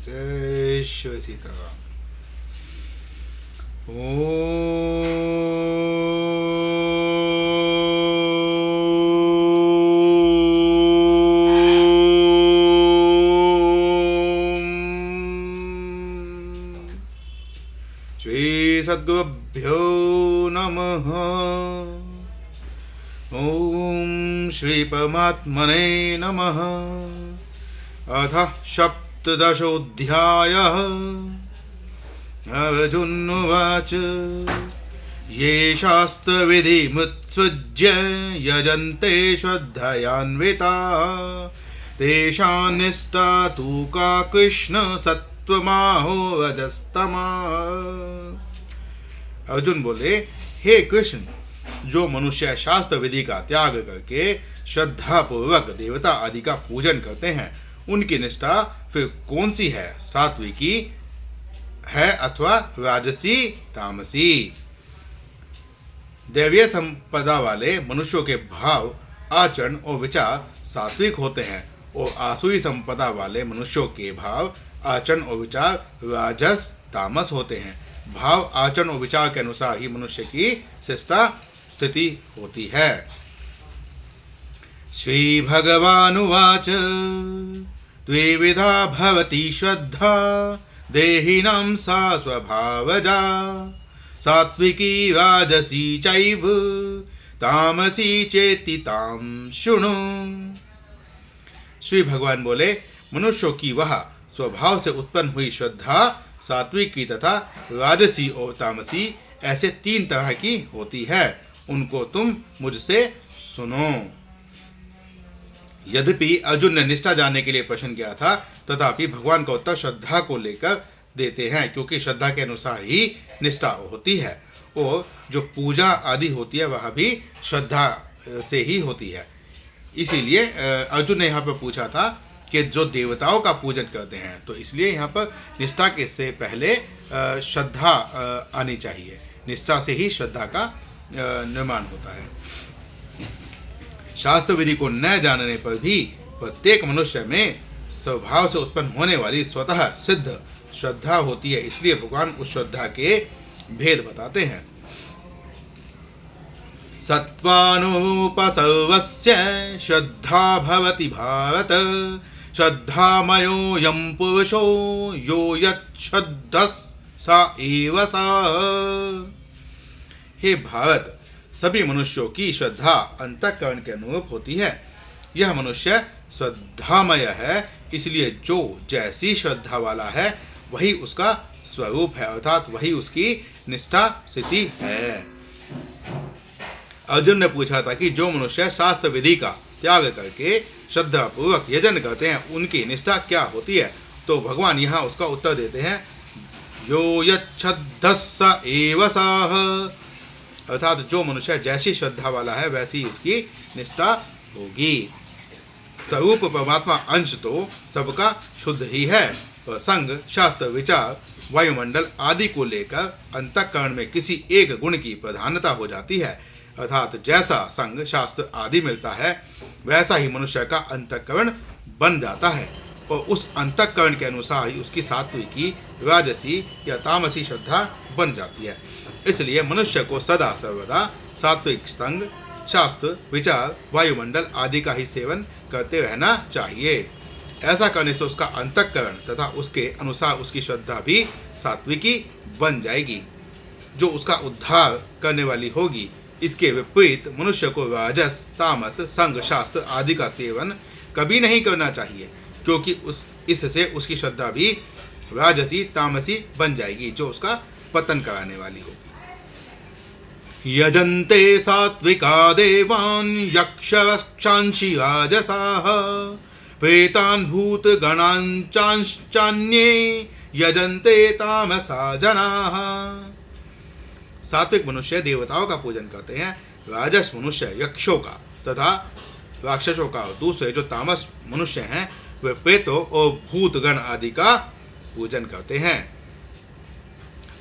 जय शिव सीताराम। श्री सद्गुरुभ्यो नमः। ओम श्री परमात्मने नमः। अथ सप्तदशोऽध्यायः। अर्जुनोवाच ये शास्त्रविधिमुत्सृज्य यजन्ते श्रद्धयान्विताः तेषां निष्ठा तु का कृष्ण सत्त्वमाहो रजस्तमः। अर्जुन बोले, हे कृष्ण, जो मनुष्य शास्त्र विधि का त्याग करके श्रद्धा पूर्वक देवता आदि का पूजन करते हैं, उनकी निष्ठा फिर कौन सी है? सात्विकी है अथवा राजसी तामसी? दैवीय संपदा वाले मनुष्यों के भाव, आचरण और विचार सात्विक होते हैं और आसुरी संपदा वाले मनुष्यों के भाव, आचरण और विचार राजस तामस होते हैं। भाव, आचरण और विचार के अनुसार ही मनुष्य की शिष्टा स्थिति होती है। श्री भगवानुवाच द्विविधा भवति श्रद्धा देहिनां सा स्वभावजा सात्विकी राजसी चैव तामसी चेति तां शृणु। श्री भगवान बोले, मनुष्यों की वह स्वभाव से उत्पन्न हुई श्रद्धा सात्विकी तथा राजसी और तामसी ऐसे तीन तरह की होती है, उनको तुम मुझसे सुनो। यद्यपि अर्जुन ने निष्ठा जानने के लिए प्रश्न किया था, तथापि भगवान का उत्तर श्रद्धा को लेकर देते हैं, क्योंकि श्रद्धा के अनुसार ही निष्ठा होती है और जो पूजा आदि होती है वह भी श्रद्धा से ही होती है। इसीलिए अर्जुन ने यहाँ पर पूछा था कि जो देवताओं का पूजन करते हैं, तो इसलिए यहाँ पर निष्ठा के से पहले श्रद्धा आनी चाहिए। निष्ठा से ही श्रद्धा का निर्माण होता है। शास्त्र विधि को न जानने पर भी प्रत्येक मनुष्य में स्वभाव से उत्पन्न होने वाली स्वतः सिद्ध श्रद्धा होती है, इसलिए भगवान उस श्रद्धा के भेद बताते हैं। सत्त्वानुपसर्वस्य श्रद्धा भवति भारत श्रद्धामयोऽयं पुरुषो यो यच्छ्रद्धः स एव सः। हे भारत, सभी मनुष्यों की श्रद्धा अंतःकरण के अनुरूप होती है। यह मनुष्य श्रद्धामय है, इसलिए जो जैसी श्रद्धा वाला है वही उसका स्वरूप है, अर्थात वही उसकी निष्ठा स्थिति है। अर्जुन ने पूछा था कि जो मनुष्य शास्त्र विधि का त्याग करके श्रद्धा पूर्वक यजन करते हैं, उनकी निष्ठा क्या होती है? तो भगवान यहाँ उसका उत्तर देते हैं, यो यच्छ्रद्धः स एव सः, अर्थात जो मनुष्य जैसी श्रद्धा वाला है वैसी उसकी निष्ठा होगी। स्वरूप परमात्मा अंश तो सबका शुद्ध ही है, पर संग, शास्त्र, विचार, वायुमंडल आदि को लेकर अंतःकरण में किसी एक गुण की प्रधानता हो जाती है, अर्थात जैसा संग, शास्त्र आदि मिलता है वैसा ही मनुष्य का अंतःकरण बन जाता है और उस अंतःकरण के अनुसार ही उसकी सात्विकी, राजसी या तामसी श्रद्धा बन जाती है। इसलिए मनुष्य को सदा सर्वदा सात्विक संग, शास्त्र, विचार, वायुमंडल आदि का ही सेवन करते रहना चाहिए। ऐसा करने से उसका अंतःकरण तथा उसके अनुसार उसकी श्रद्धा भी सात्विकी बन जाएगी, जो उसका उद्धार करने वाली होगी। इसके विपरीत मनुष्य को राजस, तामस, संग, शास्त्र आदि का सेवन कभी नहीं करना चाहिए, क्योंकि इससे उसकी श्रद्धा भी राजसी, तामसी बन जाएगी, जो उसका पतन कराने वाली होगी। यजन्ते सात्विका देवान् यक्षरक्षांसि राजसाः प्रेतान् भूतगणांश्चान्ये यजन्ते तामसा जनाः। सात्विक मनुष्य देवताओं का पूजन करते हैं, राजस मनुष्य यक्षों का तथा राक्षसों का, और दूसरे जो तामस मनुष्य हैं वे प्रेतों और भूतगण आदि का पूजन करते हैं।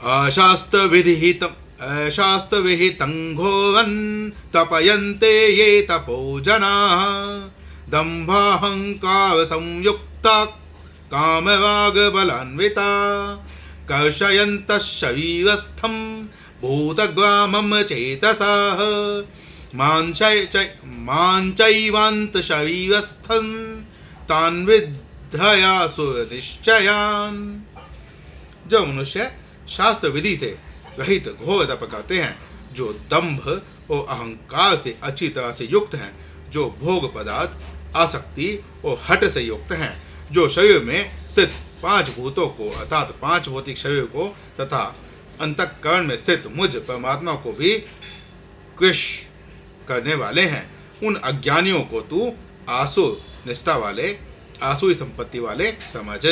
अशास्त्र विहितं घोरं तपयन्ते ये तपो जनाः दम्भाहंकार संयुक्ता कामवाग्बलान्विता कर्षयन्तः शरीरस्थं भूतग्रामं चेतसः माञ्चैवान्तशरीरस्थं तान् विद्धयासु निश्चयान्। जो मनुष्य शास्त्र विधि से रहित घोर तप करते हैं, जो दंभ और अहंकार से अच्छी तरह से युक्त हैं, जो भोग पदार्थ, आसक्ति और हट से युक्त हैं, जो शरीर में स्थित 5 भूतों को अर्थात 5 भौतिक शरीर को तथा अंतःकरण में स्थित मुझ परमात्मा को भी कृश करने वाले हैं, उन अज्ञानियों को तू आसुर निष्ठा वाले, आसुरी संपत्ति वाले समझ।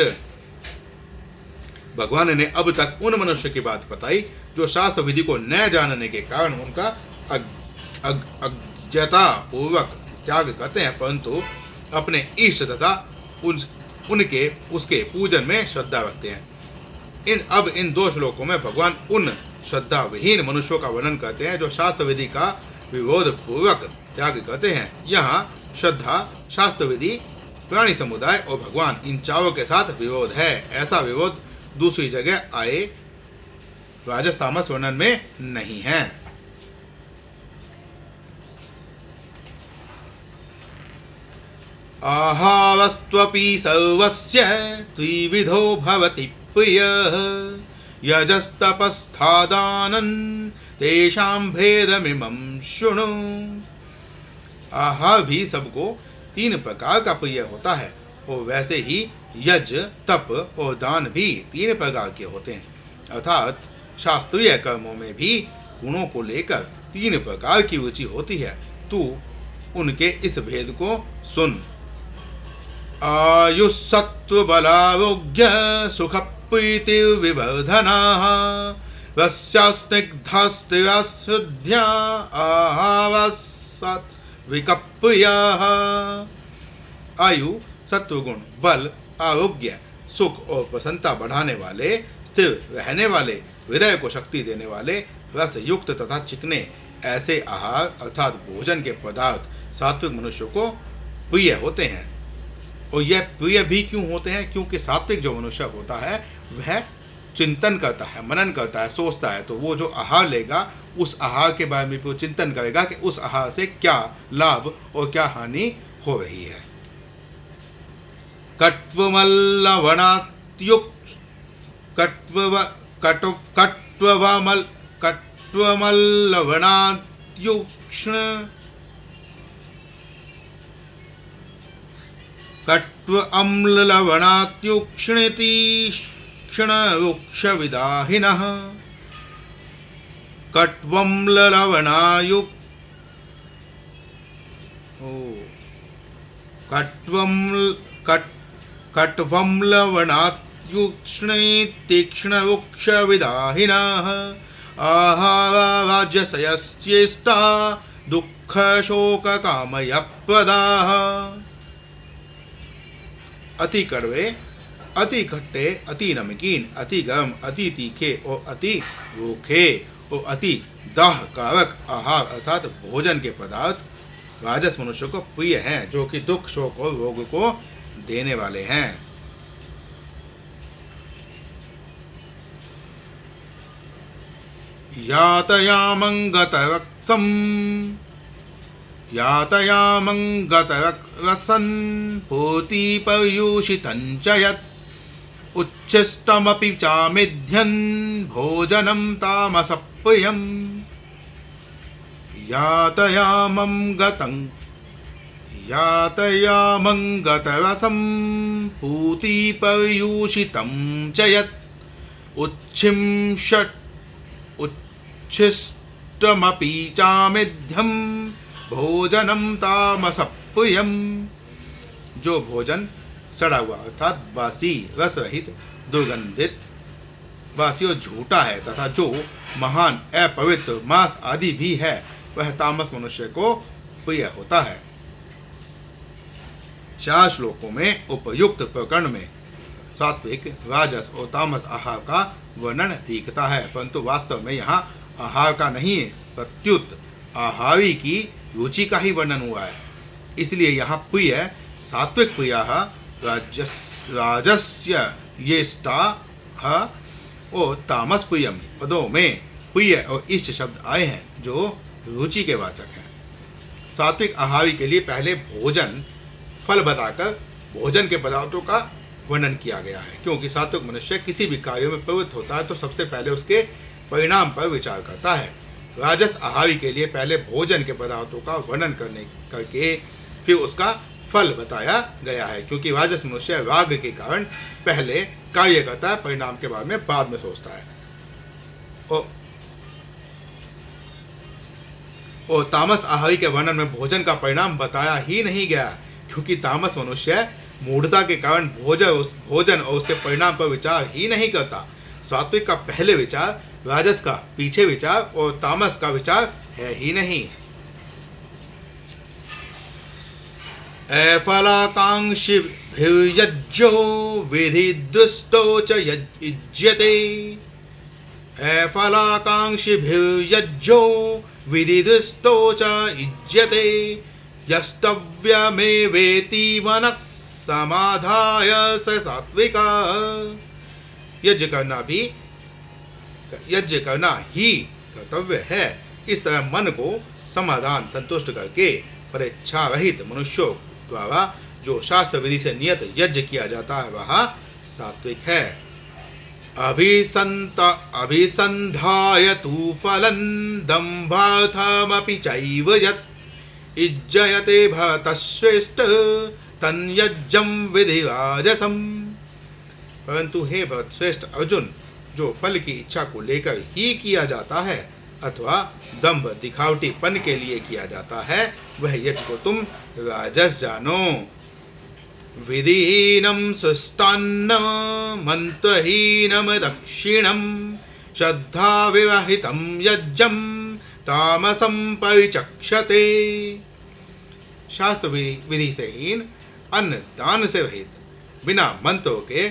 भगवान ने अब तक उन मनुष्य की बात बताई जो शास्त्र विधि को न जानने के कारण उनका अज्ञता पूर्वक त्याग करते हैं, परंतु अपने इष्ट तथा उनके उसके पूजन में श्रद्धा रखते हैं। अब इन 2 श्लोकों में भगवान उन श्रद्धा विहीन मनुष्यों का वर्णन करते हैं जो शास्त्र विधि का विरोध पूर्वक त्याग करते हैं। यहाँ श्रद्धा, शास्त्र विधि, प्राणी समुदाय और भगवान, इन चारों के साथ विरोध है। ऐसा विरोध दूसरी जगह आए राजस तामस वर्णन में नहीं है। आहावस्त्वपि सर्वस्य त्रिविधो भवति प्रियः यजस्तपस्थादानं तेषां भेदमिमं शृणु। आहार भी सबको 3 प्रकार का प्रिय होता है और वैसे ही यज, तप और दान भी 3 प्रकार के होते हैं, अर्थात शास्त्रीय कर्मों में भी गुणों को लेकर 3 प्रकार की रुचि होती है। तू उनके इस भेद को सुन। आयुस्सत्त्वबलारोग्य सुखप्रीतिर्विवर्धनाः रस्यास्निग्धास्तिराशुद्ध्या आहावसात्विकप्रियाः। आयु, सत्वगुण, बल, आरोग्य, सुख और प्रसन्नता बढ़ाने वाले, स्थिर रहने वाले, हृदय को शक्ति देने वाले, रस युक्त तथा चिकने ऐसे आहार अर्थात भोजन के पदार्थ सात्विक मनुष्यों को प्रिय होते हैं। और यह प्रिय भी क्यों होते हैं? क्योंकि सात्विक जो मनुष्य होता है वह चिंतन करता है, मनन करता है, सोचता है। तो वो जो आहार लेगा उस आहार के बारे में भी चिंतन करेगा कि उस आहार से क्या लाभ और क्या हानि हो रही है। कट्वम्ललवणात्युक्ष्णतीक्ष्णवृक्षविदाहिनः कट्वम्लवणात्युक्ष्णतीक्ष्णवृक्षविदाहिनः आहाराज्यसयश्चेष्टा दुःखशोककामयप्रदाः। अति कड़वे, अति खट्टे, अति नमकीन, अति गर्म, अति तीखे और अति रूखे और अति दाह कारक आहार अर्थात भोजन के पदार्थ राजस मनुष्य को प्रिय हैं, जो कि दुख, शोक और रोग को देने वाले हैं। यातयामं गतरसन् पूतिपर्यूषितं च यत् उच्छिष्टमपि चामिध्यन् भोजनं तामसप्रियम्। यातयामं गतरसं पूतिपर्यूषितं च यत् उच्छिष्टमपि चामिध्यं भोजनम तामसप्रियम। जो भोजन सड़ा हुआ अर्थात बासी, रस रहित, दुर्गंधित, बासी और झूठा है तथा जो महान, अपवित्र, मांस आदि भी है वह तामस मनुष्य को प्रिय होता है। 4 श्लोकों में उपयुक्त प्रकरण में सात्विक, राजस और तामस आहार का वर्णन दिखता है, परंतु वास्तव में यहाँ आहार का नहीं प्रत्युत आहारी की रुचि का ही वर्णन हुआ है। इसलिए यहाँ प्रिय सात्विक प्रिया राजस्य ये स्टा और तामस पुयम पदों में पुय और इष्ट शब्द आए हैं जो रुचि के वाचक हैं। सात्विक आहारी के लिए पहले भोजन फल बताकर भोजन के पदार्थों का वर्णन किया गया है, क्योंकि सात्विक मनुष्य किसी भी कार्य में प्रवृत्त होता है तो सबसे पहले उसके परिणाम पर विचार करता है। राजस आहारी के लिए पहले भोजन के पदार्थों का वर्णन करके फिर उसका फल बताया गया है, क्योंकि राजस मनुष्य राग के कारण पहले कार्य करता है, परिणाम के बारे में बाद में सोचता है। और तामस आहारी के वर्णन में भोजन का परिणाम बताया ही नहीं गया, क्योंकि तामस मनुष्य मूढ़ता के कारण भोजन और उसके परिणाम पर विचार ही नहीं करता। सात्विक का पहले विचार, राजस का पीछे विचार और तामस का विचार है ही नहीं। अफलाकांक्षिभिर्यज्ञो विधिदुष्टो च युज्यते। अफलाकांक्षिभिर्यज्ञो विधिदुष्टो च युज्यते। यष्टव्यमेवेति मनः समाधाय स सात्विका। यज्ञ करना ही कर्तव्य है। इस तरह मन को समाधान संतुष्ट करके परीक्षा रहित मनुष्यों द्वारा जो शास्त्र विधि से नियत यज्ञ किया जाता है वह सात्विक है। अभिसंधाय तु फलं दम्भार्थमपि चैव यत् इज्जयते भरतश्रेष्ठ तन्यज्ञं विधिराजसम्। परंतु हे भरतश्रेष्ठ अर्जुन, जो फल की इच्छा को लेकर ही किया जाता है अथवा दंभ दिखावटीपन के लिए किया जाता है, वह यज्ञ को तुम राजस जानो। विधिहीनं सुष्टान्नं मंत्रहीनं दक्षिणं श्रद्धा विवाहितं यज्ञं तामसं परिचक्षते। शास्त्र विधि से हीन, अन्न दान से रहित, बिना मंत्रों के,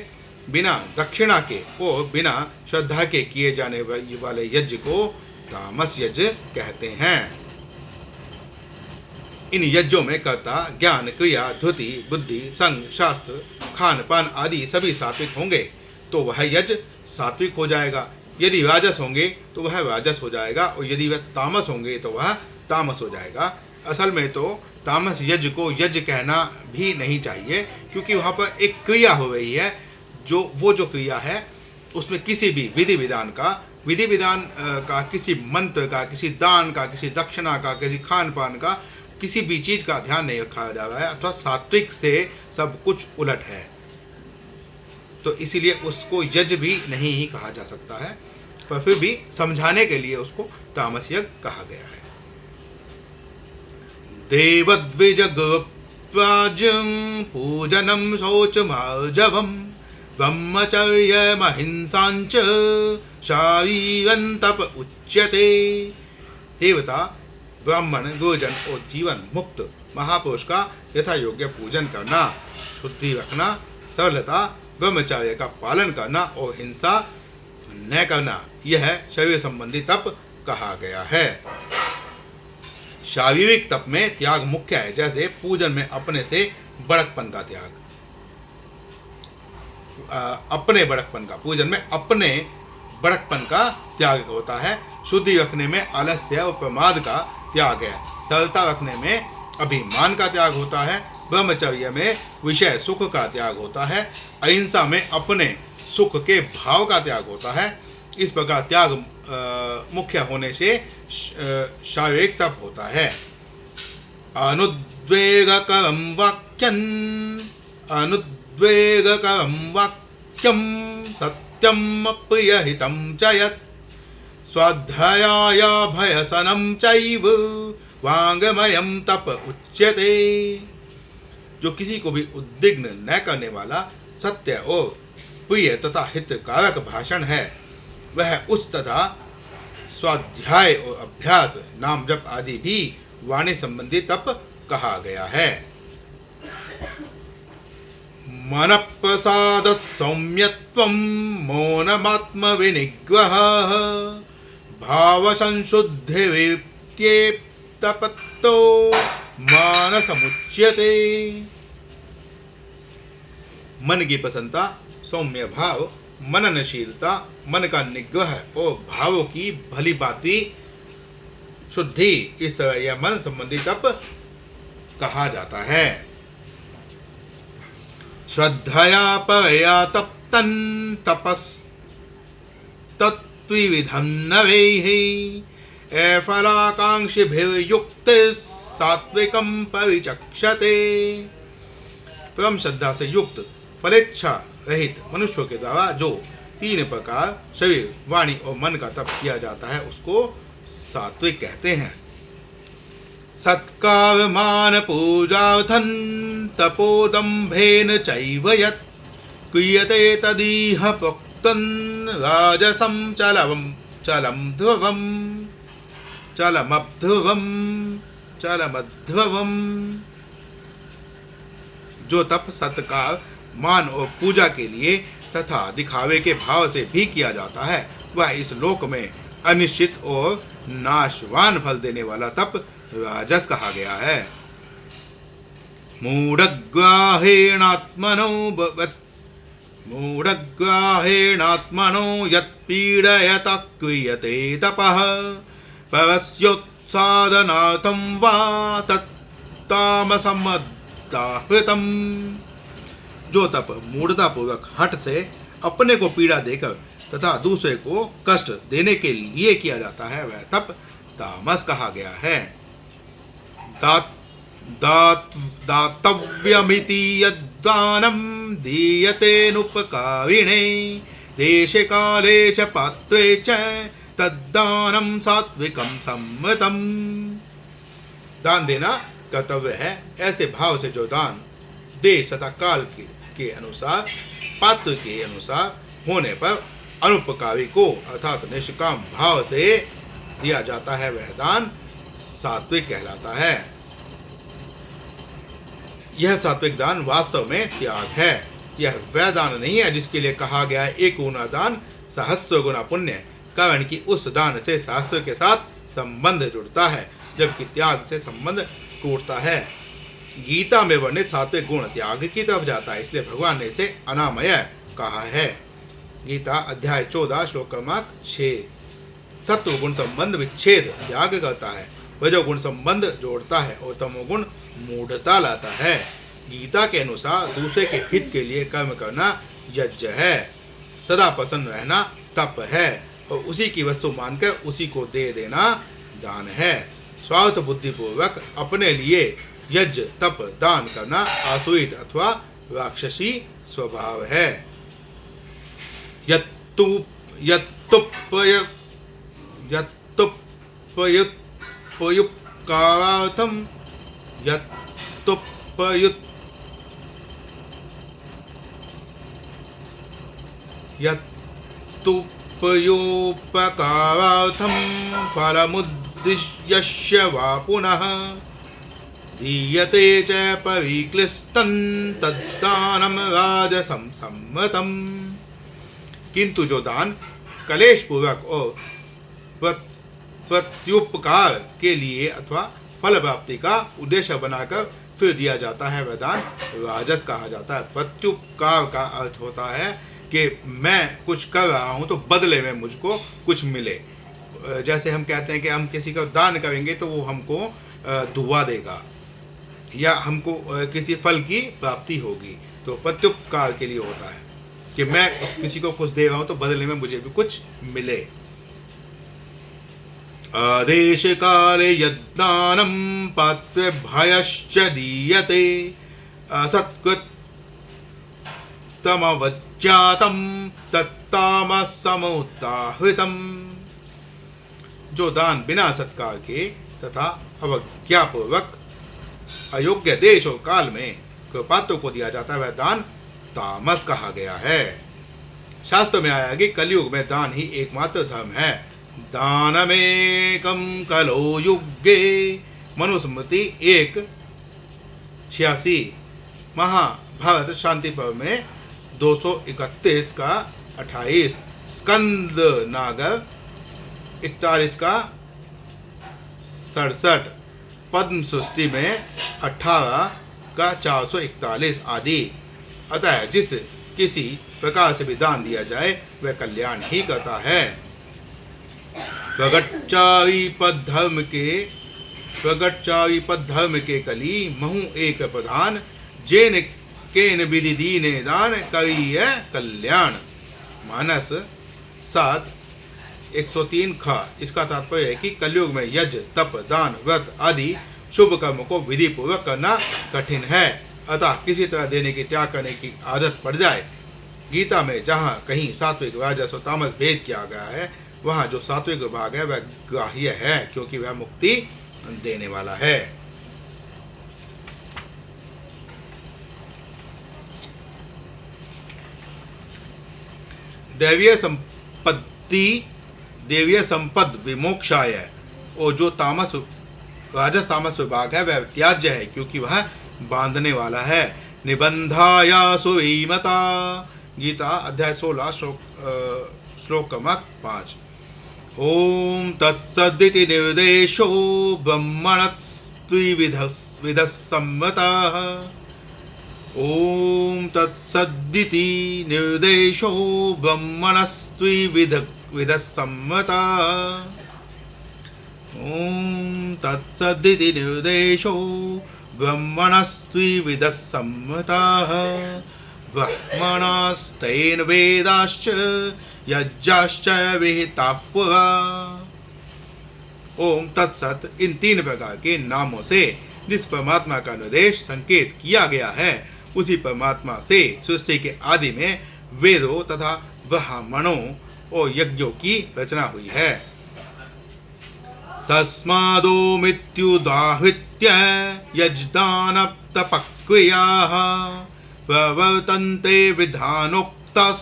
बिना दक्षिणा के और बिना श्रद्धा के किए जाने वाले यज्ञ को तामस यज्ञ कहते हैं। इन यज्ञों में कर्ता, ज्ञान, क्रिया, धुति, बुद्धि, संग, शास्त्र, खान पान आदि सभी सात्विक होंगे तो वह यज्ञ सात्विक हो जाएगा। यदि राजस होंगे तो वह राजस हो जाएगा, और यदि वह तामस होंगे तो वह तामस हो जाएगा। असल में तो तामस यज्ञ को यज्ञ कहना भी नहीं चाहिए, क्योंकि वहाँ पर एक क्रिया हो रही है, जो क्रिया है उसमें किसी भी विधि विधान का, किसी मंत्र का, किसी दान का, किसी दक्षिणा का, किसी खान पान का, किसी भी चीज़ का ध्यान नहीं रखा जा रहा है, अथवा सात्विक से सब कुछ उलट है, तो इसीलिए उसको यज्ञ भी नहीं ही कहा जा सकता है। पर फिर भी समझाने के लिए उसको तामस यज्ञ कहा गया है। देवद्विजगुप्राज्यं पूजनं शौचमार्जवम् ब्रह्मचर्यमहिंसाञ्च शारीरं तप उच्यते। देवता, ब्राह्मण, गुरुजन और जीवन मुक्त महापुरुष का यथा योग्य पूजन करना, शुद्धि रखना, सरलता, ब्रह्मचर्य का पालन करना और हिंसा न करना, यह शरीर संबंधी तप कहा गया है। शारीरिक तप में त्याग मुख्य है, जैसे पूजन में अपने से बड़कपन का त्याग, पूजन में अपने बड़कपन का त्याग होता है। शुद्धि रखने में आलस्य और प्रमाद का त्याग है। सरलता रखने में अभिमान का त्याग होता है। ब्रह्मचर्य में विषय सुख का त्याग होता है। अहिंसा में अपने सुख के भाव का त्याग होता है। इस प्रकार त्याग मुख्य होने से शारीरिक तप होता है। अनुद्वेगकरं वाक्यं सत्यम् अप्रियहितं च यत् स्वाध्यायाय भयसनं चैव वाङ्मयं तप उच्यते। जो किसी को भी उद्विग्न न करने वाला सत्य और प्रिय तथा हितकारक भाषण है, वह उस तथा स्वाध्याय और अभ्यास, नाम जप आदि भी वाणी संबंधी तप कहा गया है। मन प्रसाद सौम्यत्वं मौनमात्म विनिग्रह भाव संशुद्धिविप्त्येप्तपत्तो मानसमुच्यते। मन की प्रसन्नता, सौम्य भाव, मननशीलता, मन का निग्रह और भावों की भली भांति शुद्धि, इस तरह यह मन संबंधी तप कहा जाता है। श्रद्धया परया तप्तन तपस तत्विधम न वेहि फलाकांक्षिभिर्युक्त सात्विकम परिचक्षते। परम श्रद्धा से युक्त फलेच्छा रहित मनुष्यों के द्वारा जो 3 प्रकार शरीर, वाणी और मन का तप किया जाता है उसको सात्विक कहते हैं। सत्कार मान पूजार्थं तपोदम्भेन चैव यत् क्रियते तदीह प्रोक्तं राजसं चलमध्रुवम्। जो तप सत्कार, मान और पूजा के लिए तथा दिखावे के भाव से भी किया जाता है वह इस लोक में अनिश्चित और नाशवान फल देने वाला तप राजस कहा गया है। मूढग्राहेणात्मनो यत्पीडयत क्रियते तपः परस्योत्सादनार्थं वा तत्तामसमदाहृतम्। जो तप मूढ़तापूर्वक हठ से अपने को पीड़ा देकर तथा दूसरे को कष्ट देने के लिए किया जाता है वह तप तामस कहा गया है। दातव्यमिति यद्दानं दीयतेनुपकारिणे देशे काले च पात्रे च तद्दानं सात्विकं सम्मतम्। दान देना कर्तव्य है। ऐसे भाव से जो दान देश तथा काल के अनुसार, पात्र के अनुसार होने पर अनुपकारी को अर्थात निष्काम भाव से दिया जाता है वह दान सात्विक कहलाता है। यह सात्विक दान वास्तव में त्याग है। यह वह दान नहीं है जिसके लिए कहा गया है एक गुना दान सहस्र गुना पुण्य, कारण कि उस दान से सहस्र के साथ संबंध जुड़ता है जबकि त्याग से संबंध टूटता है। गीता में वर्णित सात्विक गुण त्याग की तरफ जाता है, इसलिए भगवान ने इसे अनामय कहा है। गीता अध्याय 14 श्लोक क्रमांक 6। सत्व गुण संबंध विच्छेद त्याग करता है, रजोगुण संबंध जोड़ता है और तमोगुण मूढ़ता लाता है। गीता के अनुसार दूसरे के हित के लिए कर्म करना यज्ञ है, सदा प्रसन्न रहना तप है और उसी की वस्तु मानकर उसी को दे देना दान है। स्वार्थ बुद्धिपूर्वक अपने लिए यज्ञ तप दान करना आसुरित अथवा राक्षसी स्वभाव है। यत्तुपयोपकारार्थं फलमुद्दिश्य वा पुनः दीयते च परिक्लिष्टं तद्दानं राजसं सम्मतम्। किंतु जो दान कलेश पूर्वक और प्रत्युपकार के लिए अथवा फल प्राप्ति का उद्देश्य बनाकर फिर दिया जाता है वह दान राजस कहा जाता है। प्रत्युपकार का अर्थ होता है कि मैं कुछ कर रहा हूँ तो बदले में मुझको कुछ मिले। जैसे हम कहते हैं कि हम किसी का दान करेंगे तो वो हमको दुआ देगा या हमको किसी फल की प्राप्ति होगी, तो प्रत्युपकार के लिए होता है कि मैं किसी को कुछ दे रहा हूँ तो बदले में मुझे भी कुछ मिले। आदेश काले यद्दानं पात्रेभ्यश्च दीयते असत्कृतमवज्जातं तत्तामसमुत्ताहृतम्। जो दान बिना सत्कार के तथा अवज्ञापूर्वक अयोग्य देश और काल में पात्रों को दिया जाता है वह दान तामस कहा गया है। शास्त्र में आया कि कलयुग में दान ही एकमात्र धर्म है। दानमेकं कलो युगे मनुस्मृति 1:86 महाभारत शांति पर्व में 231 का 28 स्कंद नागर 41 का 67 पद्म सृष्टि में 18 का 441 आदि। अतः जिस किसी प्रकार से भी दान दिया जाए वह कल्याण ही करता है। प्रगट धर्म के कली महु एक प्रधान, जेन केन विधि दीने दान करिय कल्याण। मानस 7:103 ख। इसका तात्पर्य है कि कलयुग में यज्ञ, तप, दान, व्रत आदि शुभ कर्म को विधि पूर्वक करना कठिन है, अतः किसी तरह देने की त्याग करने की आदत पड़ जाए। गीता में जहाँ कहीं सात्विक, राजस और तामस भेद किया गया है, वहाँ जो सात्विक विभाग है वह ग्राह्य है, क्योंकि वह मुक्ति देने वाला है। दैवीय संपद विमोक्षाय, और जो तामस राजस तामस विभाग है वह त्याज्य है, क्योंकि वह बांधने वाला है। निबंधाया सुईमता, गीता अध्याय 16 श्लोक क्रमांक 5। ओम तत्सदिति निर्देशो ब्रह्मणस्त्रिविधः सम्मतः। ओम तत्सदिति निर्देशो ब्रह्मणस्त्रिविधः सम्मतः। ओम तत्सदिति निर्देशो ब्रह्मणस्त्रिविधः सम्मतः। ब्रह्मणस्तेन वेदाश्च यज्ञाश्च विहिताः पुरा। ओम तत्सत, इन 3 प्रकार के नामों से जिस परमात्मा का निर्देश संकेत किया गया है, उसी परमात्मा से सृष्टि के आदि में वेदों तथा ब्राह्मणों और यज्ञों की रचना हुई है। तस्मादोमित्युदाहृत्य यज्ञदानतपक्रियाः प्रवर्तन्ते विधानोक्ताः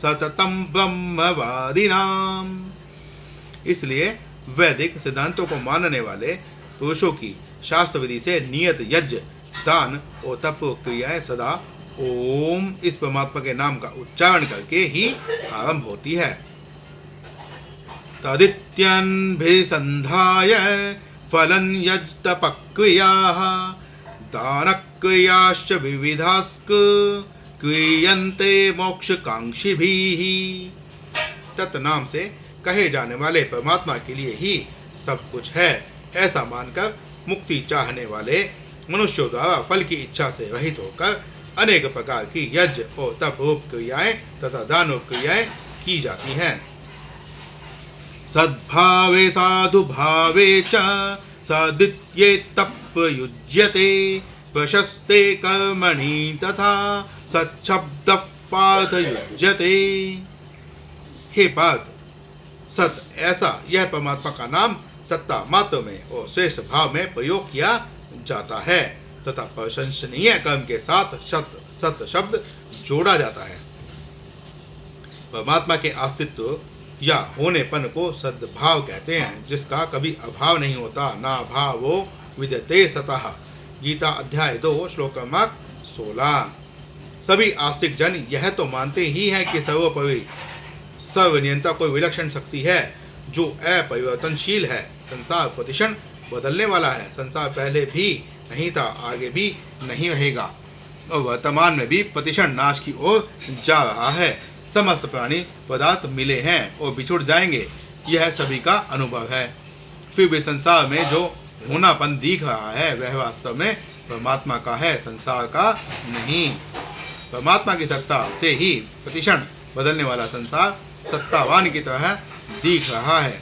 सततं ब्रह्मवादिनाम्। इसलिए वैदिक सिद्धांतों को मानने वाले पुरुषों की शास्त्र विधि से नियत यज्ञ, दान और तप क्रियाएं सदा ओम इस परमात्मा के नाम का उच्चारण करके ही आरंभ होती है। तदित्यन्भिसन्धाय फलं यज्ञतपक्रियाः दानक्रियाश्च विविधास्क क्रियन्ते मोक्षकांक्षिभिः। तत्नाम से कहे जाने वाले परमात्मा के लिए ही सब कुछ है, ऐसा मानकर मुक्ति चाहने वाले मनुष्यों द्वारा फल की इच्छा से रहित होकर अनेक प्रकार की यज्ञ और तप रूप क्रियाएं तथा दान रूप क्रियाएं की जाती हैं। सद्भावे साधु भावे च सदित्ये तप युज्यते प्रशस्ते कर्मणि तथा सच्छब्द पार्थ युज्यते। हे पार्थ, सत ऐसा यह परमात्मा का नाम सत्ता मात्र में और श्रेष्ठ भाव में प्रयोग किया जाता है तथा प्रशंसनीय कर्म के साथ सत शब्द जोड़ा जाता है। परमात्मा के अस्तित्व या होनेपन को सद्भाव कहते हैं, जिसका कभी अभाव नहीं होता। ना भावो विद्यते सतः। गीता अध्याय 2 श्लोक क्रमांक 16। सभी आस्तिक जन यह तो मानते ही हैं कि सर्वोपरि सर्वनियंता कोई विलक्षण शक्ति है जो अपरिवर्तनशील है। संसार प्रतिक्षण बदलने वाला है। संसार पहले भी नहीं था, आगे भी नहीं रहेगा और वर्तमान में भी प्रतिक्षण नाश की ओर जा रहा है। समस्त प्राणी पदार्थ मिले हैं और बिछुड़ जाएंगे, यह सभी का अनुभव है। फिर भी संसार में जो होनापन दिख रहा है वह वास्तव में परमात्मा का है, संसार का नहीं। परमात्मा की सत्ता से ही प्रतिक्षण बदलने वाला संसार सत्तावान की तरह दिख रहा है।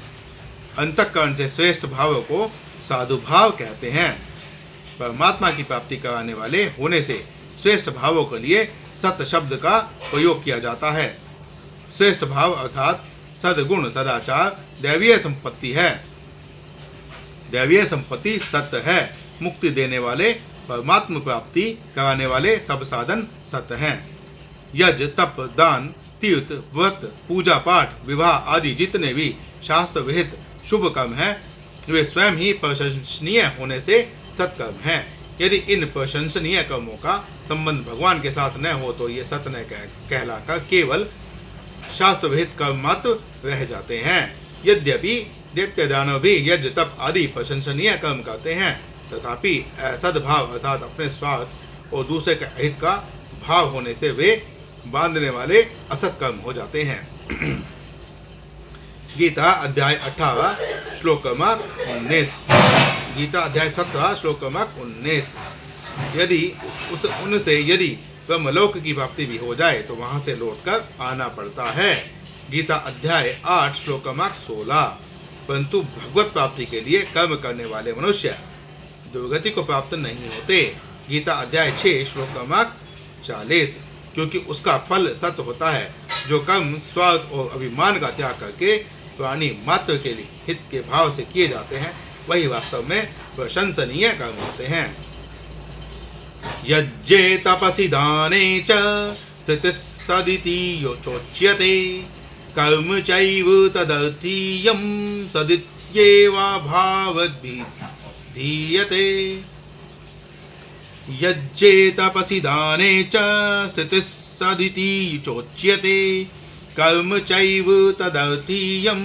अंतःकरण से श्रेष्ठ भाव को साधु भाव कहते हैं। परमात्मा की प्राप्ति कराने वाले होने से श्रेष्ठ भावों के लिए सत शब्द का प्रयोग किया जाता है। श्रेष्ठ भाव अर्थात सद्गुण सदाचार दैवीय संपत्ति है। दैवीय संपत्ति सत्य है। मुक्ति देने वाले परमात्मा प्राप्ति कराने वाले सब साधन सत्य हैं। यज्ञ, तप, दान, तीर्थ, व्रत, पूजा पाठ, विवाह आदि जितने भी शास्त्र विहित शुभ कर्म हैं, वे स्वयं ही प्रशंसनीय होने से सत्कर्म हैं। यदि इन प्रशंसनीय कर्मों का संबंध भगवान के साथ न हो तो ये सत्य न कहलाकर केवल शास्त्र विहित कर्म मात्र रह जाते हैं। यद्यपि दैत्य दानव भी यज्ञ, तप आदि प्रशंसनीय कर्म करते हैं, तथापि सद्भाव अर्थात अपने स्वार्थ और दूसरे के हित का भाव होने से वे बांधने वाले असत कर्म हो जाते हैं। गीता अध्याय 18 श्लोक क्रमांक 19। गीता अध्याय 17 श्लोक क्रमांक 19। यदि उनसे यदि ब्रह्मलोक की प्राप्ति भी हो जाए तो वहां से लौटकर आना पड़ता है। गीता अध्याय 8 श्लोक क्रमांक 16। परंतु भगवत प्राप्ति के लिए कर्म करने वाले मनुष्य दुर्गति को प्राप्त नहीं होते। गीता अध्याय 6 श्लोक क्रमांक 40। क्योंकि उसका फल सत्य होता है। जो कर्म स्वार्थ और अभिमान का त्याग करके प्राणी मात्र के लिए हित के भाव से किए जाते हैं वही वास्तव में प्रशंसनीय कर्म होते हैं। यज्ञे तपसि दाने च स्थितिः सदिति यो चोच्यते कर्म चैव तदर्थीयं सदित्येवा भावद्भिधीयते। यज्ञे तपसि दाने च स्थितिः सदिति चोच्यते कर्म चैव तदर्थीयं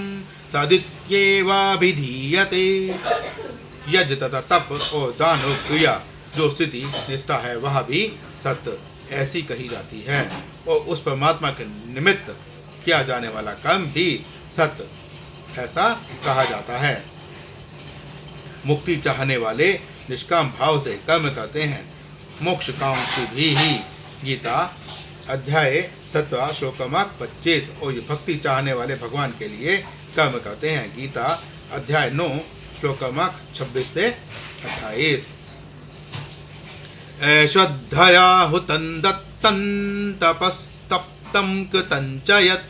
सदित्येवाभिधीयते। यज्ञ तथा तप और दान और क्रिया जो स्थिति निष्ठा है वह भी सत्य ऐसी कही जाती है और उस परमात्मा के निमित्त किया जाने वाला कर्म भी सत्य ऐसा कहा जाता है। मुक्ति चाहने वाले निष्काम भाव से कर्म करते हैं। मोक्ष कांक्षी भी ही गीता अध्याय 17 श्लोक क्रमांक 25 और ये भक्ति चाहने वाले भगवान के लिए कर्म करते हैं। गीता अध्याय 9 श्लोक क्रमांक 26 से 28। श्रद्धया हुतं दत्तं तपस्तप्तं कृतं च यत्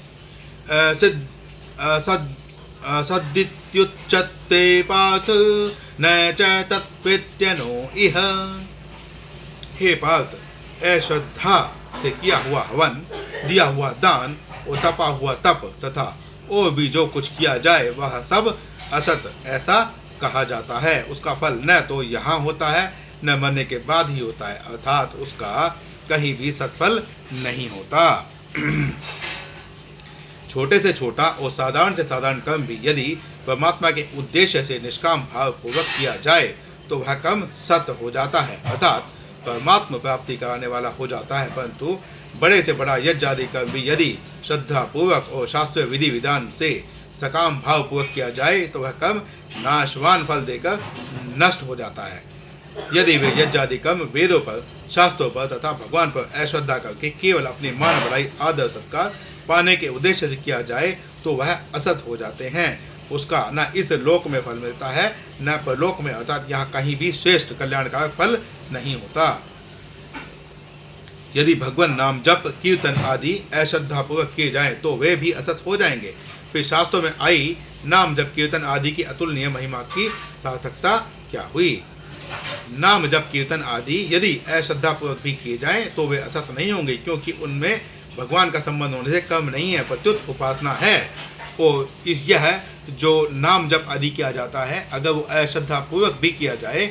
सद्दित्युच्यते पार्थ न च तत्प्रीत्यनो इह। हे पार्थ, अश्रद्धा से किया हुआ हवन, दिया हुआ दान और तपा हुआ तप तथा और भी जो कुछ किया जाए वह सब असत ऐसा कहा जाता है। उसका फल न तो यहाँ होता है न मरने के बाद ही होता है, अर्थात उसका कहीं भी सत्फल नहीं होता। छोटे से छोटा और साधारण से साधारण कर्म भी यदि परमात्मा के उद्देश्य से निष्काम भाव पूर्वक किया जाए तो वह कर्म सत्य हो जाता है, अर्थात परमात्मा प्राप्ति कराने वाला हो जाता है। परंतु बड़े से बड़ा यज्ञ आदि कर्म भी यदि श्रद्धा पूर्वक और शास्त्रीय विधि विधान से सकाम भाव पूर्वक किया जाए तो वह कर्म नाशवान फल देकर नष्ट हो जाता है। यदि वे यज्ञ आदि कर्म वेदों पर, शास्त्रों पर तथा भगवान पर अश्रद्धा करके केवल अपनी मान बढ़ाई आदर सत्कार पाने के उद्देश्य से किया जाए तो वह असत हो जाते हैं। उसका न इस लोक में फल मिलता है न परलोक में, अर्थात यहाँ कहीं भी श्रेष्ठ कल्याणकारक फल नहीं होता। यदि भगवान नाम जप कीर्तन आदि अश्रद्धा पूर्वक किए जाएं तो वे भी असत हो जाएंगे। फिर शास्त्रों में आई नाम जप कीर्तन आदि की अतुलनीय महिमा की सार्थकता क्या हुई। नाम जप कीर्तन आदि यदि अश्रद्धा पूर्वक भी किए जाएं तो वे असत नहीं होंगे, क्योंकि उनमें भगवान का संबंध होने से कर्म नहीं है, प्रत्युत उपासना है। और यह जो नाम जप आदि किया जाता है अगर वो अश्रद्धा पूर्वक भी किया जाए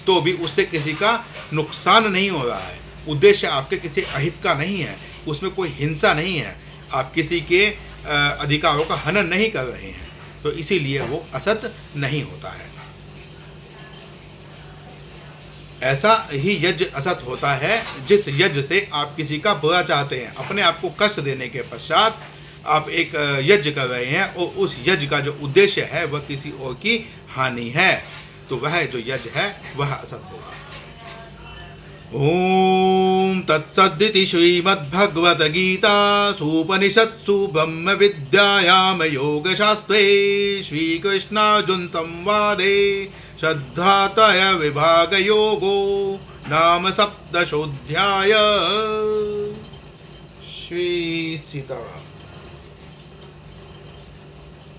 तो भी उससे किसी का नुकसान नहीं हो रहा है। उद्देश्य आपके किसी अहित का नहीं है, उसमें कोई हिंसा नहीं है, आप किसी के अधिकारों का हनन नहीं कर रहे हैं, तो इसीलिए वो असत नहीं होता है। ऐसा ही यज्ञ असत होता है जिस यज्ञ से आप किसी का बुरा चाहते हैं, अपने आप को कष्ट देने के पश्चात आप एक यज्ञ कर रहे हैं और उस यज्ञ का जो उद्देश्य है वह किसी और की हानि है, तो वह जो यज्ञ है वह असत होगा। ओम तत्सदिति श्रीमद्भगवद्गीतासूपनिषत्सु ब्रह्म विद्यायाम योगशास्त्रे श्रीकृष्णार्जुन संवादे श्रद्धात्रय विभाग योगो नाम सप्तशोऽध्याय। श्री सीताराम।